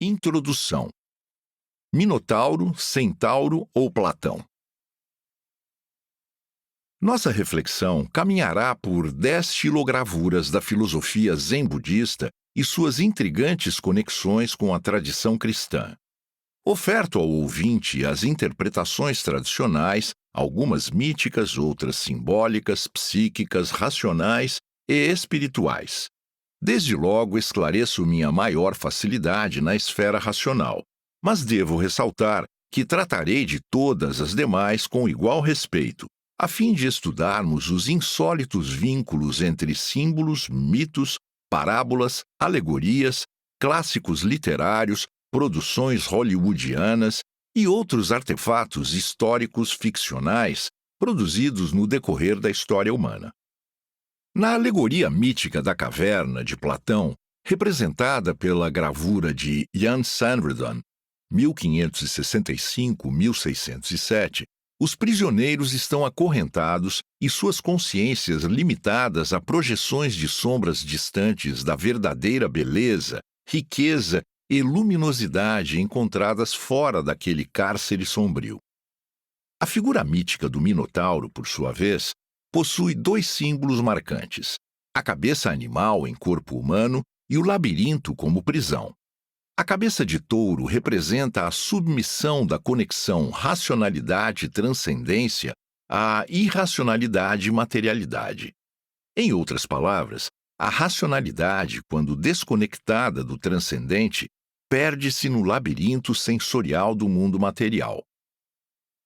Introdução: Minotauro, Centauro ou Platão? Nossa reflexão caminhará por 10 xilogravuras da filosofia zen budista e suas intrigantes conexões com a tradição cristã. Oferto ao ouvinte as interpretações tradicionais, algumas míticas, outras simbólicas, psíquicas, racionais e espirituais. Desde logo esclareço minha maior facilidade na esfera racional, mas devo ressaltar que tratarei de todas as demais com igual respeito, a fim de estudarmos os insólitos vínculos entre símbolos, mitos, parábolas, alegorias, clássicos literários, produções hollywoodianas e outros artefatos históricos ficcionais produzidos no decorrer da história humana. Na alegoria mítica da caverna de Platão, representada pela gravura de Jan Sanderdon, 1565-1607, os prisioneiros estão acorrentados e suas consciências limitadas a projeções de sombras distantes da verdadeira beleza, riqueza e luminosidade encontradas fora daquele cárcere sombrio. A figura mítica do Minotauro, por sua vez, possui 2 símbolos marcantes: a cabeça animal em corpo humano e o labirinto como prisão. A cabeça de touro representa a submissão da conexão racionalidade-transcendência à irracionalidade-materialidade. Em outras palavras, a racionalidade, quando desconectada do transcendente, perde-se no labirinto sensorial do mundo material.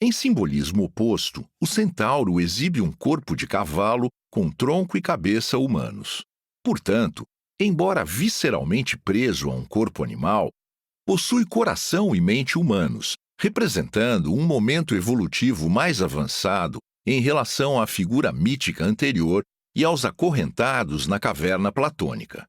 Em simbolismo oposto, o centauro exibe um corpo de cavalo com tronco e cabeça humanos. Portanto, embora visceralmente preso a um corpo animal, possui coração e mente humanos, representando um momento evolutivo mais avançado em relação à figura mítica anterior e aos acorrentados na caverna platônica.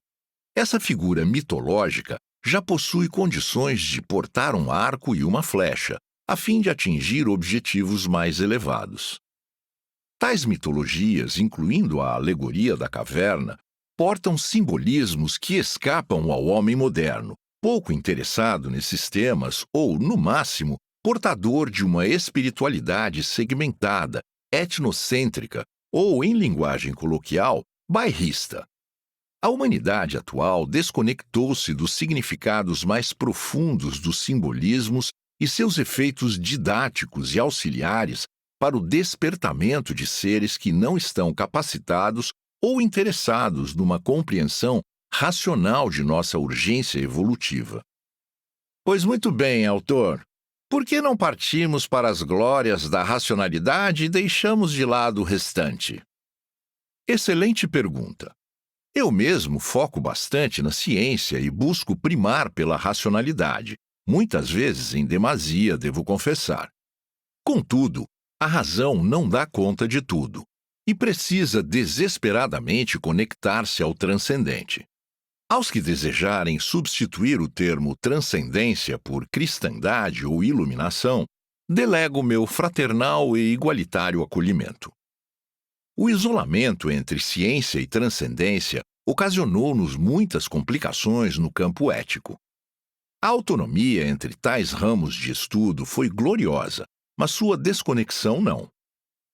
Essa figura mitológica já possui condições de portar um arco e uma flecha, a fim de atingir objetivos mais elevados. Tais mitologias, incluindo a alegoria da caverna, portam simbolismos que escapam ao homem moderno, pouco interessado nesses temas ou, no máximo, portador de uma espiritualidade segmentada, etnocêntrica ou, em linguagem coloquial, bairrista. A humanidade atual desconectou-se dos significados mais profundos dos simbolismos e seus efeitos didáticos e auxiliares para o despertamento de seres que não estão capacitados ou interessados numa compreensão racional de nossa urgência evolutiva. Pois muito bem, autor. Por que não partimos para as glórias da racionalidade e deixamos de lado o restante? Excelente pergunta. Eu mesmo foco bastante na ciência e busco primar pela racionalidade, muitas vezes em demasia, devo confessar. Contudo, a razão não dá conta de tudo e precisa desesperadamente conectar-se ao transcendente. Aos que desejarem substituir o termo transcendência por cristandade ou iluminação, delego meu fraternal e igualitário acolhimento. O isolamento entre ciência e transcendência ocasionou-nos muitas complicações no campo ético. A autonomia entre tais ramos de estudo foi gloriosa, mas sua desconexão não.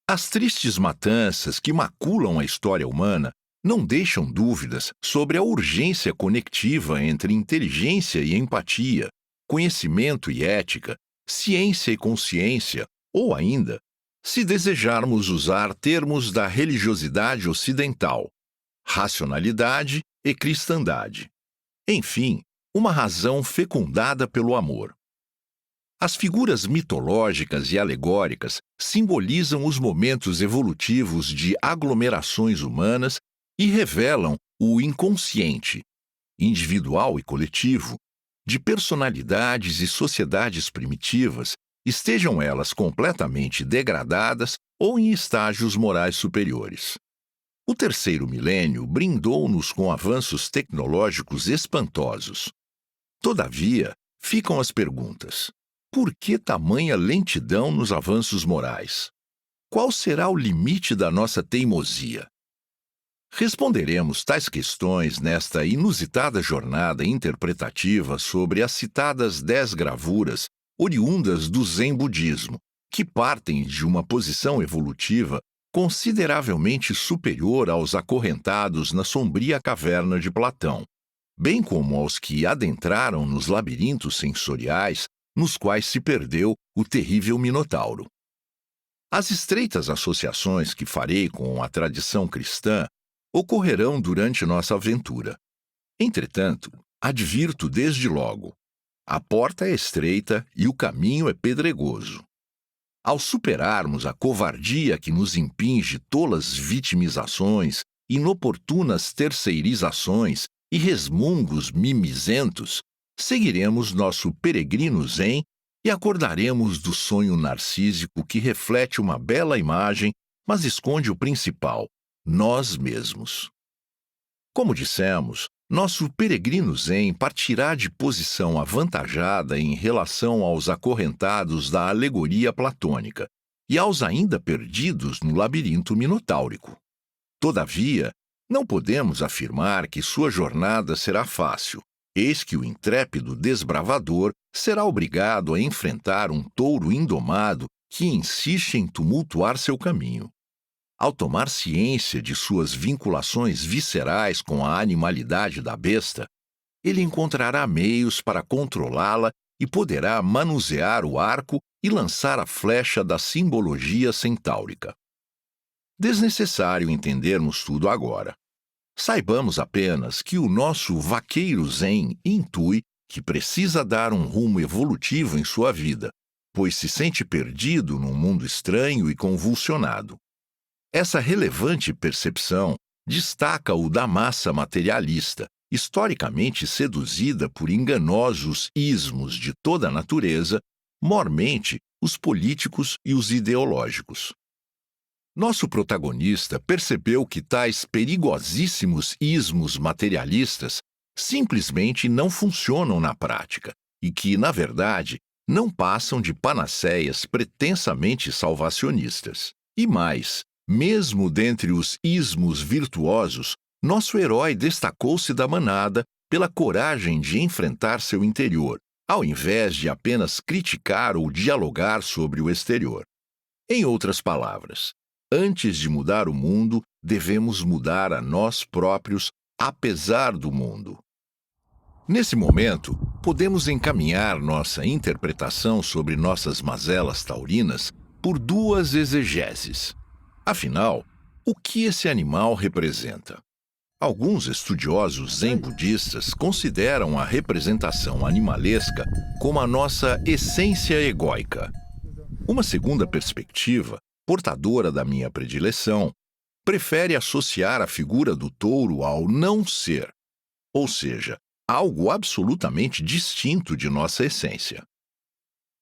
As tristes matanças que maculam a história humana não deixam dúvidas sobre a urgência conectiva entre inteligência e empatia, conhecimento e ética, ciência e consciência, ou ainda, se desejarmos usar termos da religiosidade ocidental, racionalidade e cristandade. Enfim, uma razão fecundada pelo amor. As figuras mitológicas e alegóricas simbolizam os momentos evolutivos de aglomerações humanas e revelam o inconsciente, individual e coletivo, de personalidades e sociedades primitivas, estejam elas completamente degradadas ou em estágios morais superiores. O terceiro milênio brindou-nos com avanços tecnológicos espantosos. Todavia, ficam as perguntas: por que tamanha lentidão nos avanços morais? Qual será o limite da nossa teimosia? Responderemos tais questões nesta inusitada jornada interpretativa sobre as citadas 10 gravuras oriundas do Zen budismo, que partem de uma posição evolutiva consideravelmente superior aos acorrentados na sombria caverna de Platão, bem como aos que adentraram nos labirintos sensoriais nos quais se perdeu o terrível Minotauro. As estreitas associações que farei com a tradição cristã ocorrerão durante nossa aventura. Entretanto, advirto desde logo: a porta é estreita e o caminho é pedregoso. Ao superarmos a covardia que nos impinge tolas vitimizações, inoportunas terceirizações e resmungos mimizentos, seguiremos nosso peregrino zen e acordaremos do sonho narcísico que reflete uma bela imagem, mas esconde o principal: nós mesmos. Como dissemos, nosso peregrino zen partirá de posição avantajada em relação aos acorrentados da alegoria platônica e aos ainda perdidos no labirinto minotáurico. Todavia, não podemos afirmar que sua jornada será fácil, eis que o intrépido desbravador será obrigado a enfrentar um touro indomado que insiste em tumultuar seu caminho. Ao tomar ciência de suas vinculações viscerais com a animalidade da besta, ele encontrará meios para controlá-la e poderá manusear o arco e lançar a flecha da simbologia centáurica. Desnecessário entendermos tudo agora. Saibamos apenas que o nosso vaqueiro zen intui que precisa dar um rumo evolutivo em sua vida, pois se sente perdido num mundo estranho e convulsionado. Essa relevante percepção destaca-o da massa materialista, historicamente seduzida por enganosos ismos de toda a natureza, mormente os políticos e os ideológicos. Nosso protagonista percebeu que tais perigosíssimos ismos materialistas simplesmente não funcionam na prática e que, na verdade, não passam de panaceias pretensamente salvacionistas. E mais, mesmo dentre os ismos virtuosos, nosso herói destacou-se da manada pela coragem de enfrentar seu interior, ao invés de apenas criticar ou dialogar sobre o exterior. Em outras palavras, antes de mudar o mundo, devemos mudar a nós próprios, apesar do mundo. Nesse momento, podemos encaminhar nossa interpretação sobre nossas mazelas taurinas por duas exegeses. Afinal, o que esse animal representa? Alguns estudiosos zen budistas consideram a representação animalesca como a nossa essência egóica. Uma segunda perspectiva, portadora da minha predileção, prefere associar a figura do touro ao não ser, ou seja, algo absolutamente distinto de nossa essência.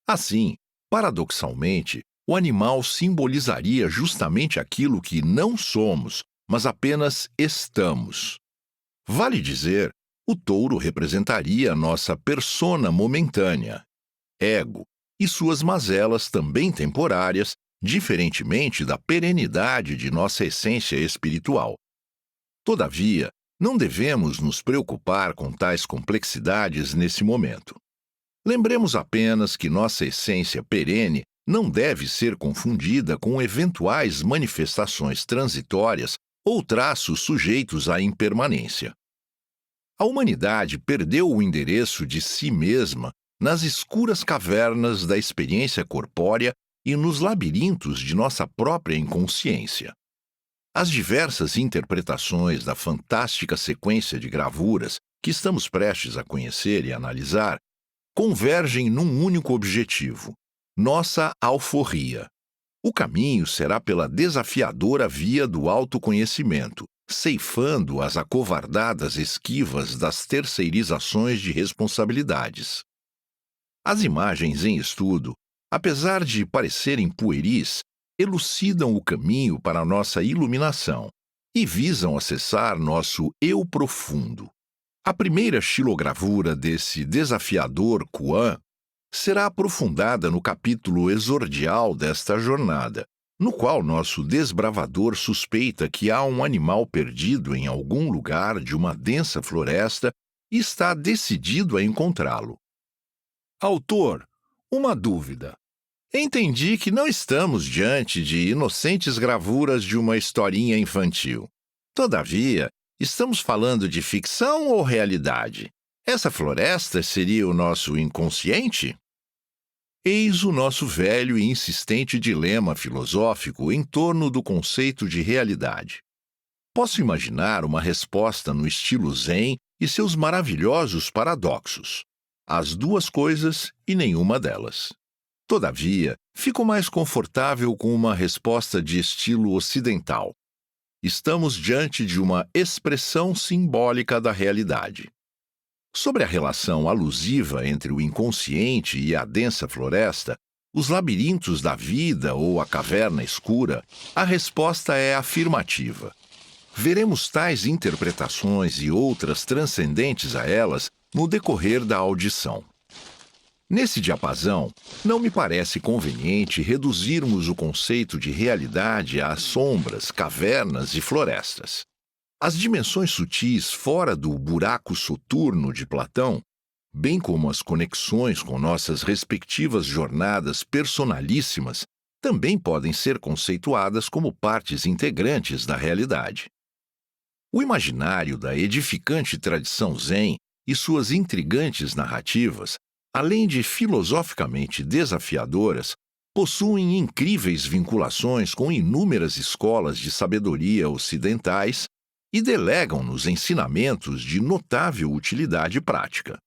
Assim, paradoxalmente, o animal simbolizaria justamente aquilo que não somos, mas apenas estamos. Vale dizer, o touro representaria nossa persona momentânea, ego, e suas mazelas também temporárias, diferentemente da perenidade de nossa essência espiritual. Todavia, não devemos nos preocupar com tais complexidades nesse momento. Lembremos apenas que nossa essência perene não deve ser confundida com eventuais manifestações transitórias ou traços sujeitos à impermanência. A humanidade perdeu o endereço de si mesma nas escuras cavernas da experiência corpórea e nos labirintos de nossa própria inconsciência. As diversas interpretações da fantástica sequência de gravuras que estamos prestes a conhecer e analisar convergem num único objetivo: nossa alforria. O caminho será pela desafiadora via do autoconhecimento, ceifando as acovardadas esquivas das terceirizações de responsabilidades. As imagens em estudo, apesar de parecerem pueris, elucidam o caminho para nossa iluminação e visam acessar nosso eu profundo. A primeira xilogravura desse desafiador Kuan será aprofundada no capítulo exordial desta jornada, no qual nosso desbravador suspeita que há um animal perdido em algum lugar de uma densa floresta e está decidido a encontrá-lo. Autor, uma dúvida. Entendi que não estamos diante de inocentes gravuras de uma historinha infantil. Todavia, estamos falando de ficção ou realidade? Essa floresta seria o nosso inconsciente? Eis o nosso velho e insistente dilema filosófico em torno do conceito de realidade. Posso imaginar uma resposta no estilo Zen e seus maravilhosos paradoxos. As duas coisas e nenhuma delas. Todavia, fico mais confortável com uma resposta de estilo ocidental. Estamos diante de uma expressão simbólica da realidade. Sobre a relação alusiva entre o inconsciente e a densa floresta, os labirintos da vida ou a caverna escura, a resposta é afirmativa. Veremos tais interpretações e outras transcendentes a elas no decorrer da audição. Nesse diapasão, não me parece conveniente reduzirmos o conceito de realidade a sombras, cavernas e florestas. As dimensões sutis fora do buraco soturno de Platão, bem como as conexões com nossas respectivas jornadas personalíssimas, também podem ser conceituadas como partes integrantes da realidade. O imaginário da edificante tradição Zen e suas intrigantes narrativas, além de filosoficamente desafiadoras, possuem incríveis vinculações com inúmeras escolas de sabedoria ocidentais e delegam-nos ensinamentos de notável utilidade prática.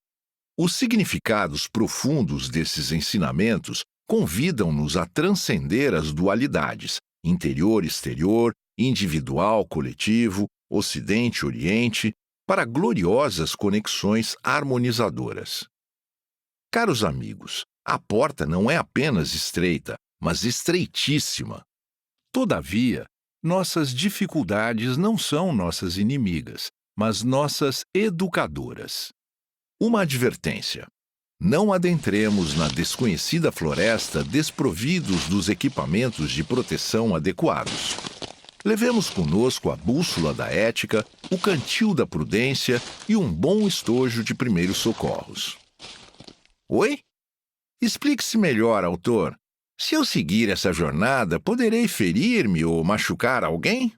Os significados profundos desses ensinamentos convidam-nos a transcender as dualidades interior-exterior, individual-coletivo, Ocidente-Oriente, para gloriosas conexões harmonizadoras. Caros amigos, a porta não é apenas estreita, mas estreitíssima. Todavia, nossas dificuldades não são nossas inimigas, mas nossas educadoras. Uma advertência: não adentremos na desconhecida floresta desprovidos dos equipamentos de proteção adequados. Levemos conosco a bússola da ética, o cantil da prudência e um bom estojo de primeiros socorros. Oi? Explique-se melhor, autor. Se eu seguir essa jornada, poderei ferir-me ou machucar alguém?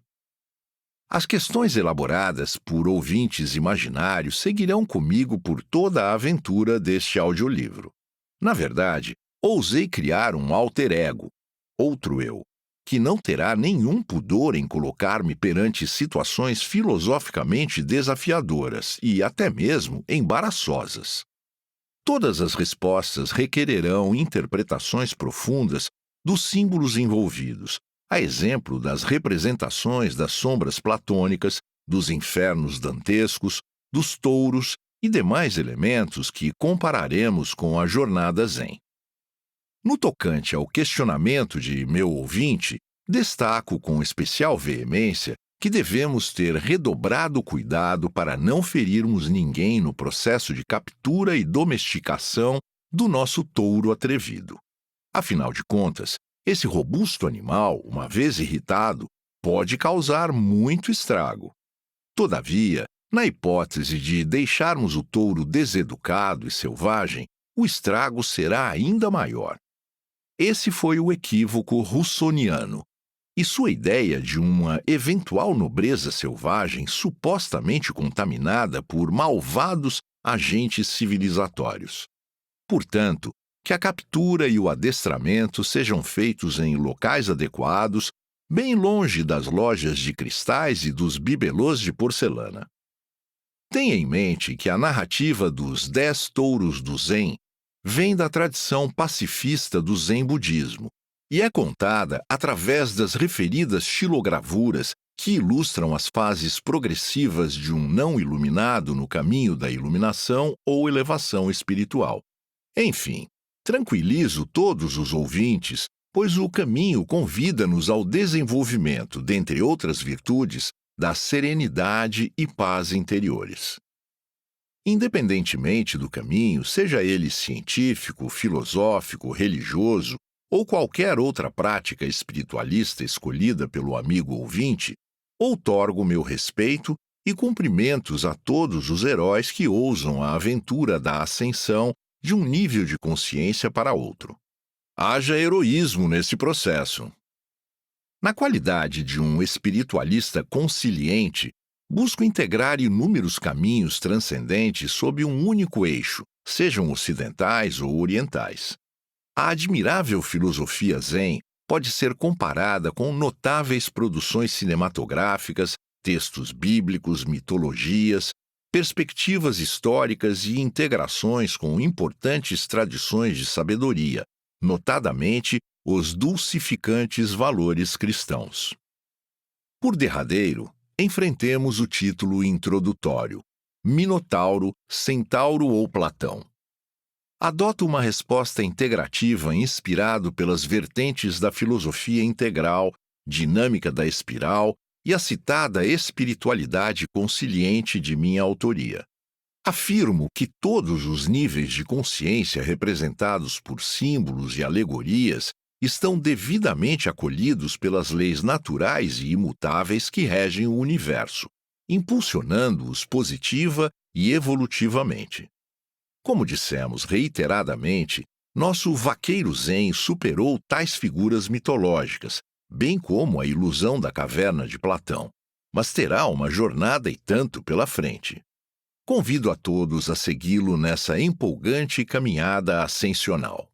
As questões elaboradas por ouvintes imaginários seguirão comigo por toda a aventura deste audiolivro. Na verdade, ousei criar um alter ego, outro eu, que não terá nenhum pudor em colocar-me perante situações filosoficamente desafiadoras e até mesmo embaraçosas. Todas as respostas requererão interpretações profundas dos símbolos envolvidos, a exemplo das representações das sombras platônicas, dos infernos dantescos, dos touros e demais elementos que compararemos com a jornada Zen. No tocante ao questionamento de meu ouvinte, destaco com especial veemência que devemos ter redobrado cuidado para não ferirmos ninguém no processo de captura e domesticação do nosso touro atrevido. Afinal de contas, esse robusto animal, uma vez irritado, pode causar muito estrago. Todavia, na hipótese de deixarmos o touro deseducado e selvagem, o estrago será ainda maior. Esse foi o equívoco russoniano, e sua ideia de uma eventual nobreza selvagem supostamente contaminada por malvados agentes civilizatórios. Portanto, que a captura e o adestramento sejam feitos em locais adequados, bem longe das lojas de cristais e dos bibelôs de porcelana. Tenha em mente que a narrativa dos 10 touros do Zen vem da tradição pacifista do Zen budismo e é contada através das referidas xilogravuras que ilustram as fases progressivas de um não iluminado no caminho da iluminação ou elevação espiritual. Enfim, tranquilizo todos os ouvintes, pois o caminho convida-nos ao desenvolvimento, dentre outras virtudes, da serenidade e paz interiores. Independentemente do caminho, seja ele científico, filosófico, religioso ou qualquer outra prática espiritualista escolhida pelo amigo ouvinte, outorgo meu respeito e cumprimentos a todos os heróis que ousam a aventura da ascensão de um nível de consciência para outro. Haja heroísmo nesse processo. Na qualidade de um espiritualista conciliente, busco integrar inúmeros caminhos transcendentes sob um único eixo, sejam ocidentais ou orientais. A admirável filosofia Zen pode ser comparada com notáveis produções cinematográficas, textos bíblicos, mitologias, perspectivas históricas e integrações com importantes tradições de sabedoria, notadamente os dulcificantes valores cristãos. Por derradeiro, enfrentemos o título introdutório: Minotauro, Centauro ou Platão. Adoto uma resposta integrativa inspirado pelas vertentes da filosofia integral, dinâmica da espiral e a citada espiritualidade consciente de minha autoria. Afirmo que todos os níveis de consciência representados por símbolos e alegorias estão devidamente acolhidos pelas leis naturais e imutáveis que regem o universo, impulsionando-os positiva e evolutivamente. Como dissemos reiteradamente, nosso vaqueiro Zen superou tais figuras mitológicas, bem como a ilusão da caverna de Platão, mas terá uma jornada e tanto pela frente. Convido a todos a segui-lo nessa empolgante caminhada ascensional.